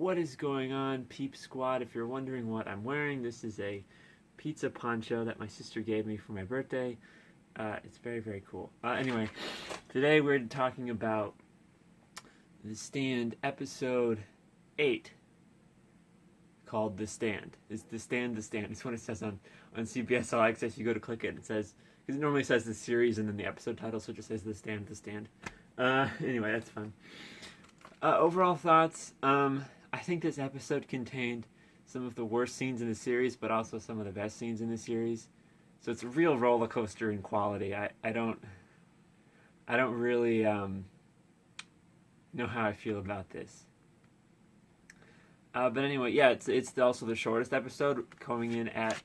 What is going on, Peep Squad? If you're wondering what I'm wearing, this is a pizza poncho that my sister gave me for my birthday. It's very, very cool. Anyway, today we're talking about The Stand, episode 8, called The Stand. It's The Stand, The Stand. It's what it says on CBS All Access. You go to click it, and it says, because it normally says the series and then the episode title, so it just says The Stand, The Stand. Anyway, that's fun. Overall thoughts, I think this episode contained some of the worst scenes in the series, but also some of the best scenes in the series. So it's a real roller coaster in quality. I don't really know how I feel about this. But anyway, yeah, it's also the shortest episode, coming in at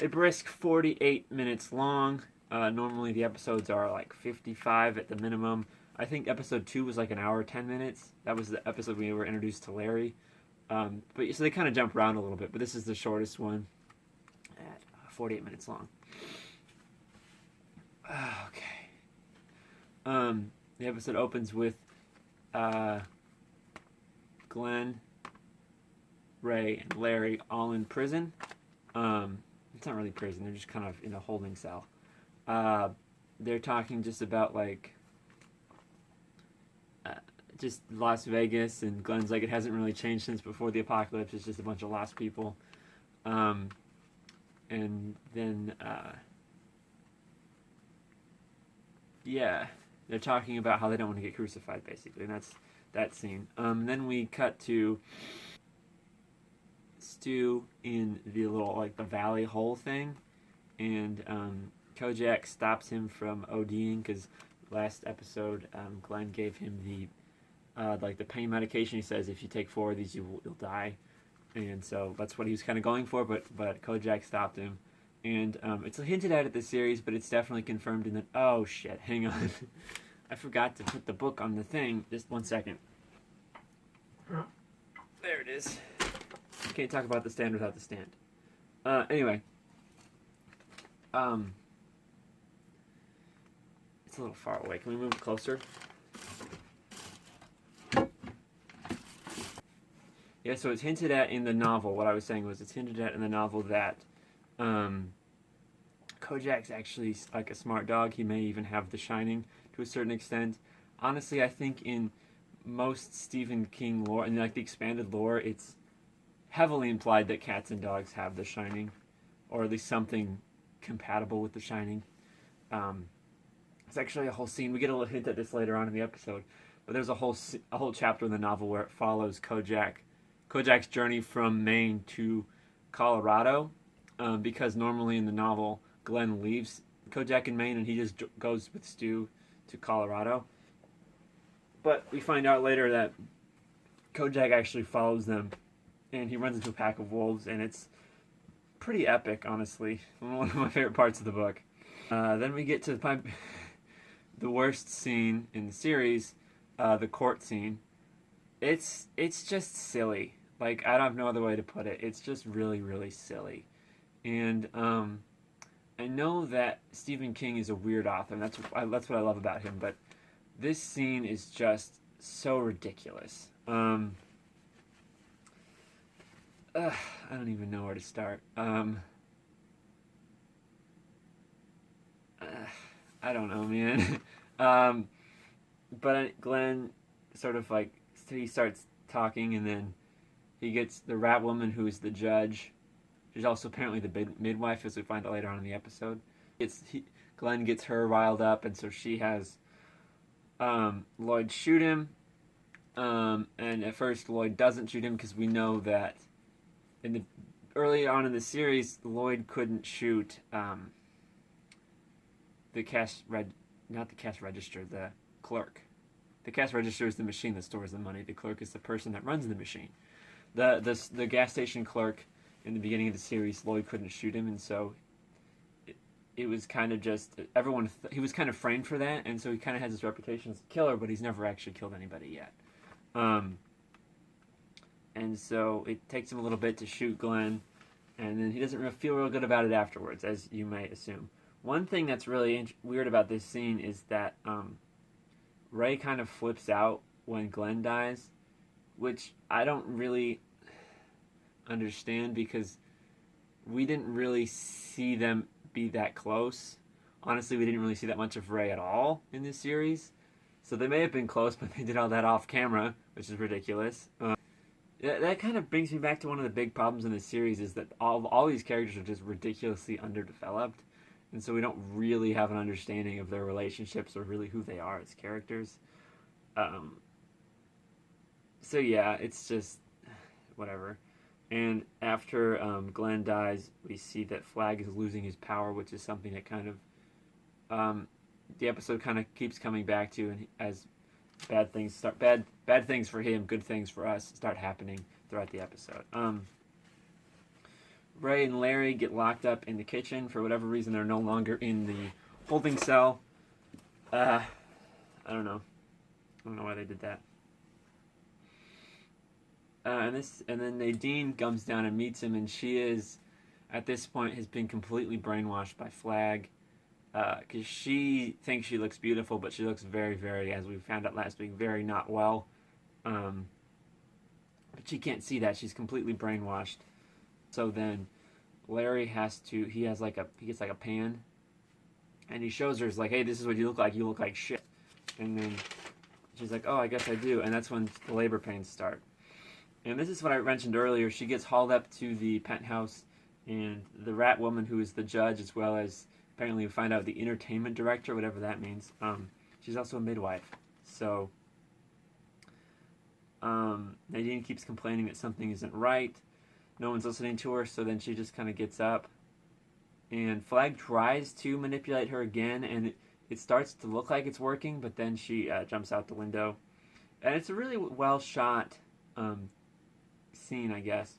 a brisk 48 minutes long. Normally the episodes are like 55 at the minimum. I think episode 2 was like an hour 10 minutes. That was the episode we were introduced to Larry. But so they kind of jump around a little bit, but this is the shortest one at 48 minutes long. Okay. The episode opens with Glenn, Ray, and Larry all in prison. It's not really prison, they're just kind of in a holding cell. They're talking just about like just Las Vegas, and Glenn's like, it hasn't really changed since before the apocalypse. It's just a bunch of lost people. And then yeah, they're talking about how they don't want to get crucified, basically, and that's that scene. Then we cut to Stu in the little, like, the valley hole thing, and Kojak stops him from ODing, because last episode Glenn gave him the like the pain medication. He says if you take 4 of these you'll die, and so that's what he was kind of going for, but Kojak stopped him. And it's hinted at the series, but it's definitely confirmed in the... Oh shit, hang on. I forgot to put the book on the thing. Just 1 second. There it is. Can't talk about The Stand without The Stand. Anyway. It's a little far away. Can we move it closer? Yeah, so it's hinted at in the novel. What I was saying was it's hinted at in the novel that Kojak's actually like a smart dog. He may even have The Shining to a certain extent. Honestly, I think in most Stephen King lore, and like the expanded lore, it's heavily implied that cats and dogs have The Shining, or at least something compatible with The Shining. It's actually a whole scene. We get a little hint at this later on in the episode, but there's a whole chapter in the novel where it follows Kojak's journey from Maine to Colorado, because normally in the novel Glenn leaves Kojak in Maine and he just goes with Stu to Colorado. But we find out later that Kojak actually follows them, and he runs into a pack of wolves, and it's pretty epic, honestly. One of my favorite parts of the book. Then we get to the worst scene in the series, the court scene. It's just silly. Like, I don't have no other way to put it. It's just really, really silly. And I know that Stephen King is a weird author, and that's what I love about him, but this scene is just so ridiculous. I don't even know where to start. I don't know, man. But Glenn sort of like, he starts talking, and then he gets the rat woman who's the judge. She's also apparently the midwife, as we find out later on in the episode. Glenn gets her riled up, and so she has Lloyd shoot him. And at first Lloyd doesn't shoot him, because we know that early on in the series, Lloyd couldn't shoot the clerk. The cash register is the machine that stores the money. The clerk is the person that runs the machine. The gas station clerk in the beginning of the series, Lloyd couldn't shoot him, and so it was kind of just he was kind of framed for that, and so he kind of has this reputation as a killer, but he's never actually killed anybody yet. And so it takes him a little bit to shoot Glenn, and then he doesn't feel real good about it afterwards, as you might assume. One thing that's really weird about this scene is that Ray kind of flips out when Glenn dies, which I don't really understand because we didn't really see them be that close. Honestly, we didn't really see that much of Rey at all in this series. So they may have been close, but they did all that off camera, which is ridiculous. That kind of brings me back to one of the big problems in this series is that all these characters are just ridiculously underdeveloped. And so we don't really have an understanding of their relationships or really who they are as characters. So yeah, it's just whatever. And after Glenn dies, we see that Flag is losing his power, which is something that kind of the episode kind of keeps coming back to, and as bad things for him, good things for us start happening throughout the episode. Rey and Larry get locked up in the kitchen for whatever reason. They're no longer in the holding cell. I don't know. I don't know why they did that. And then Nadine comes down and meets him, and she is, at this point, has been completely brainwashed by Flag, because she thinks she looks beautiful, but she looks very, very, as we found out last week, very not well. But she can't see that. She's completely brainwashed. So then Larry he gets like a pan, and he shows her, he's like, hey, this is what you look like shit. And then she's like, oh, I guess I do. And that's when the labor pains start. And this is what I mentioned earlier. She gets hauled up to the penthouse, and the rat woman, who is the judge, as well as apparently we find out the entertainment director, whatever that means, she's also a midwife. So Nadine keeps complaining that something isn't right. No one's listening to her, so then she just kind of gets up. And Flag tries to manipulate her again, and it starts to look like it's working, but then she jumps out the window. And it's a really well shot scene, I guess.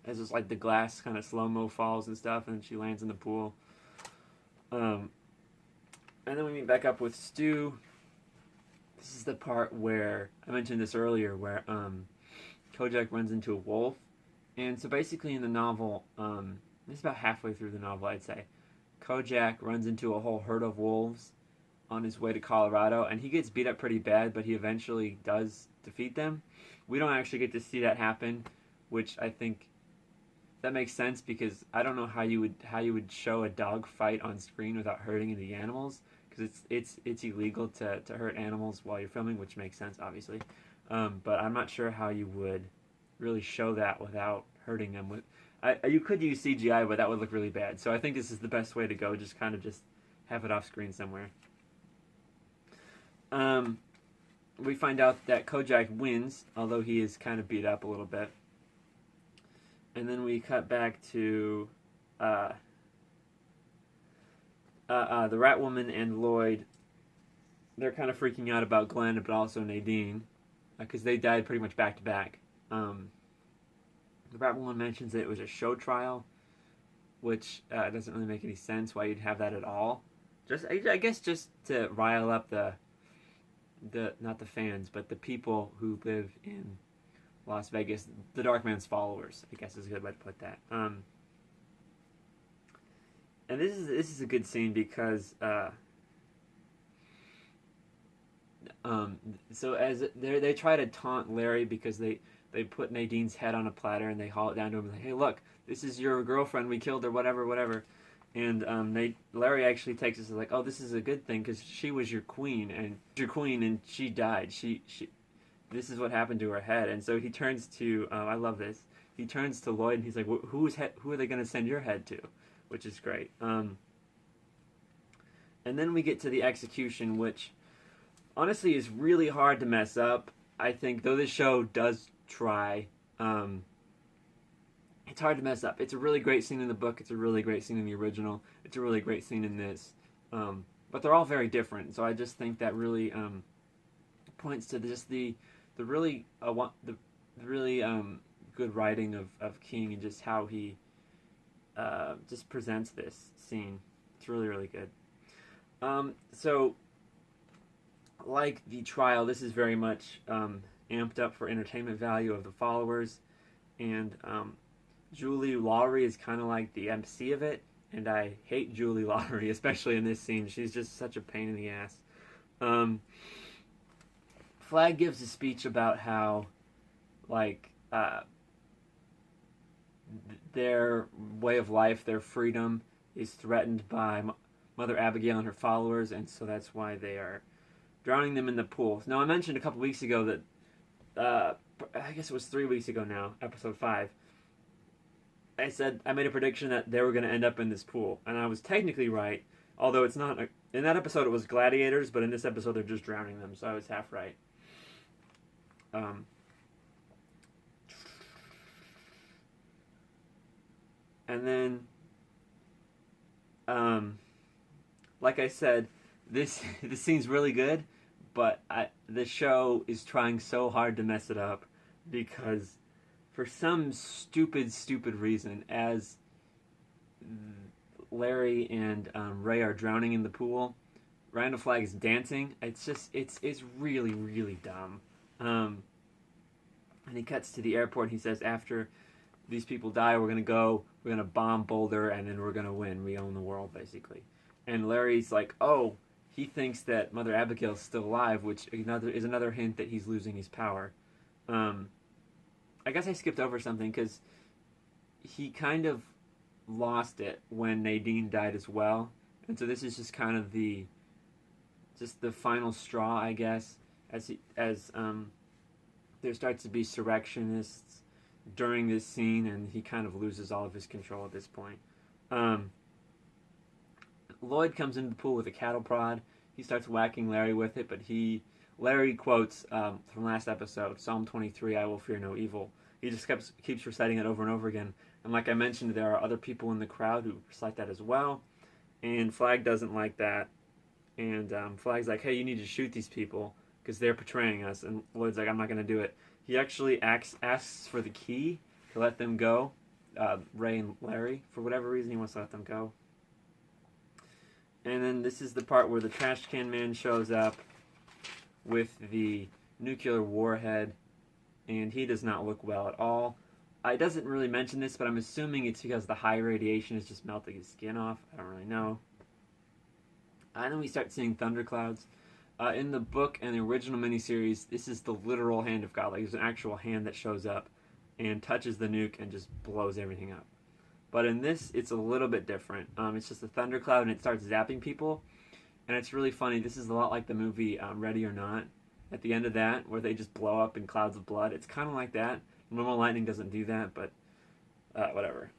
As it's like the glass kind of slow-mo falls and stuff, and she lands in the pool. And then we meet back up with Stu. This is the part where, I mentioned this earlier, where Kojak runs into a wolf. And so basically in the novel, it's about halfway through the novel, I'd say, Kojak runs into a whole herd of wolves on his way to Colorado, and he gets beat up pretty bad, but he eventually does defeat them. We don't actually get to see that happen, which I think that makes sense, because I don't know how you would show a dog fight on screen without hurting the animals, because it's illegal to hurt animals while you're filming, which makes sense, obviously. But I'm not sure how you would really show that without hurting them. You could use CGI, but that would look really bad. So I think this is the best way to go, just have it off screen somewhere. We find out that Kojak wins, although he is kind of beat up a little bit. And then we cut back to the Rat Woman and Lloyd. They're kind of freaking out about Glenn, but also Nadine, because they died pretty much back to back. The Rat Woman mentions that it was a show trial, which doesn't really make any sense why you'd have that at all. I guess just to rile up the not the fans, but the people who live in Las Vegas, the Darkman's followers, I guess is a good way to put that. And this is a good scene because so as they try to taunt Larry because they put Nadine's head on a platter and they haul it down to him like, hey, look, this is your girlfriend, we killed her, whatever. And Larry actually takes us like, oh, this is a good thing because she was your queen and she died. This is what happened to her head. And so he turns to, I love this. He turns to Lloyd and he's like, who are they going to send your head to? Which is great. And then we get to the execution, which honestly is really hard to mess up. I think, though this show does try, it's hard to mess up. It's a really great scene in the book. It's a really great scene in the original. It's a really great scene in this. But they're all very different. So I just think that really points to just the really good writing of King and just how he just presents this scene. It's really, really good. So like the trial, this is very much amped up for entertainment value of the followers, and Julie Lawry is kind of like the MC of it, and I hate Julie Lawry, especially in this scene. She's just such a pain in the ass. Flag gives a speech about how like their way of life, their freedom, is threatened by Mother Abigail and her followers, and so that's why they are drowning them in the pool. Now, I mentioned a couple weeks ago that, I guess it was 3 weeks ago now, episode 5, I made a prediction that they were going to end up in this pool, and I was technically right, although it's not. In that episode, it was gladiators, but in this episode, they're just drowning them, so I was half right. And then, like I said, this scene's really good, but the show is trying so hard to mess it up because for some stupid reason, as Larry and Ray are drowning in the pool, Randall Flagg is dancing. It's really dumb. And he cuts to the airport. He says, after these people die, we're gonna bomb Boulder, and then we're gonna win. We own the world, basically. And Larry's like, oh, he thinks that Mother Abigail's still alive, which is another hint that he's losing his power. I guess I skipped over something because he kind of lost it when Nadine died as well, and so this is just kind of the final straw, I guess, as there starts to be surrectionists during this scene, and he kind of loses all of his control at this point. Lloyd comes into the pool with a cattle prod. He starts whacking Larry with it, but Larry quotes from last episode, Psalm 23, I will fear no evil. He just keeps reciting it over and over again. And like I mentioned, there are other people in the crowd who recite that as well. And Flagg doesn't like that. And Flagg's like, hey, you need to shoot these people because they're betraying us. And Lloyd's like, I'm not going to do it. He actually asks for the key to let them go, Ray and Larry. For whatever reason, he wants to let them go. And then this is the part where the trash can man shows up with the nuclear warhead, and he does not look well at all. It doesn't really mention this, but I'm assuming it's because the high radiation is just melting his skin off. I don't really know. And then we start seeing thunderclouds. In the book and the original miniseries, this is the literal hand of God. Like, there's an actual hand that shows up and touches the nuke and just blows everything up. But in this, it's a little bit different. It's just a thundercloud, and it starts zapping people. And it's really funny. This is a lot like the movie Ready or Not. At the end of that, where they just blow up in clouds of blood. It's kind of like that. Normal lightning doesn't do that, but whatever.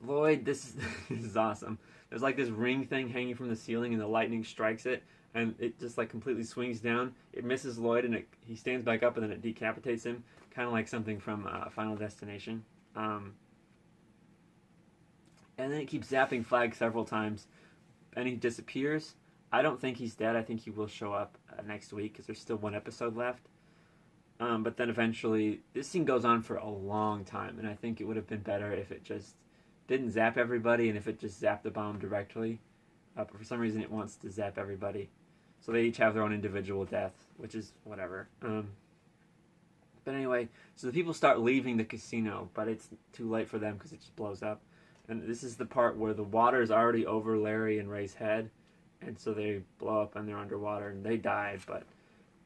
Lloyd, this is awesome. There's like this ring thing hanging from the ceiling, and the lightning strikes it, and it just like completely swings down. It misses Lloyd, and he stands back up, and then it decapitates him, kind of like something from Final Destination. And then it keeps zapping Flagg several times, and he disappears. I don't think he's dead. I think he will show up next week because there's still one episode left. But then eventually, this scene goes on for a long time, and I think it would have been better if it just didn't zap everybody and if it just zapped the bomb directly. But for some reason, it wants to zap everybody. So they each have their own individual death, which is whatever. But anyway, so the people start leaving the casino, but it's too late for them because it just blows up. And this is the part where the water is already over Larry and Ray's head, and so they blow up and they're underwater and they die, but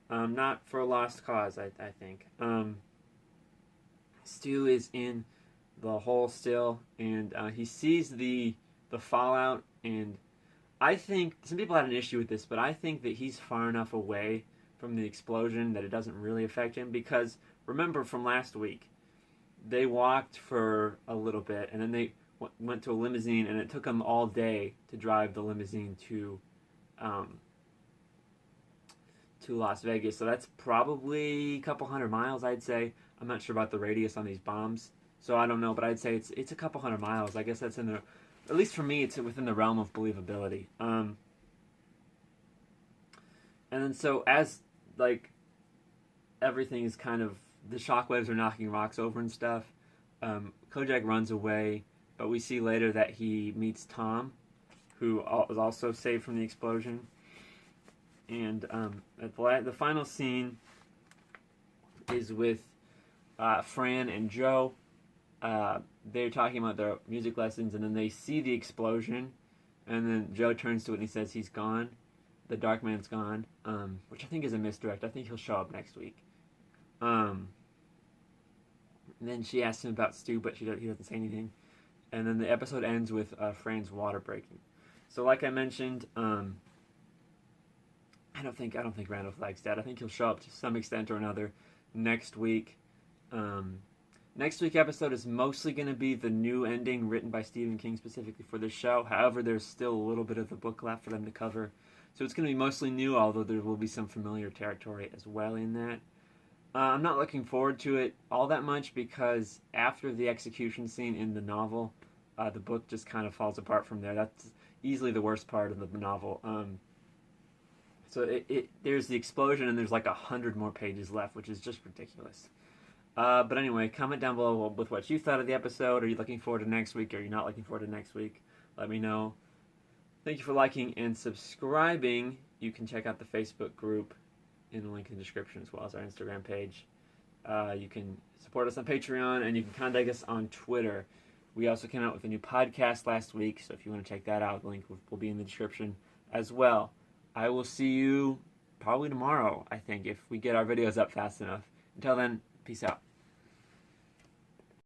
not for a lost cause, I think. Stu is in the hole still, and he sees the fallout, and I think some people had an issue with this, but I think that he's far enough away from the explosion that it doesn't really affect him, because remember from last week, they walked for a little bit, and then they went to a limousine, and it took them all day to drive the limousine to Las Vegas. So that's probably a couple hundred miles, I'd say. I'm not sure about the radius on these bombs, so I don't know, but I'd say it's a couple hundred miles. I guess that's at least for me, it's within the realm of believability. And then so as like everything is kind of, the shockwaves are knocking rocks over and stuff, Kojak runs away, but we see later that he meets Tom, who was also saved from the explosion. And the final scene is with Fran and Joe. They're talking about their music lessons, and then they see the explosion, and then Joe turns to it and he says he's gone. The Dark Man's gone, which I think is a misdirect. I think he'll show up next week. And then she asks him about Stu, but he doesn't say anything. And then the episode ends with Fran's water breaking. So, like I mentioned, I don't think Randall Flagg's dead. I think he'll show up to some extent or another next week. Next week's episode is mostly going to be the new ending written by Stephen King specifically for this show. However, there's still a little bit of the book left for them to cover. So it's going to be mostly new, although there will be some familiar territory as well in that. I'm not looking forward to it all that much because after the execution scene in the novel, the book just kind of falls apart from there. That's easily the worst part of the novel. So there's the explosion and there's like 100 more pages left, which is just ridiculous. But anyway, comment down below with what you thought of the episode. Are you looking forward to next week? Or are you not looking forward to next week? Let me know. Thank you for liking and subscribing. You can check out the Facebook group in the link in the description as well as our Instagram page. You can support us on Patreon and you can contact us on Twitter. We also came out with a new podcast last week, so if you want to check that out, the link will be in the description as well. I will see you probably tomorrow, I think, if we get our videos up fast enough. Until then, peace out.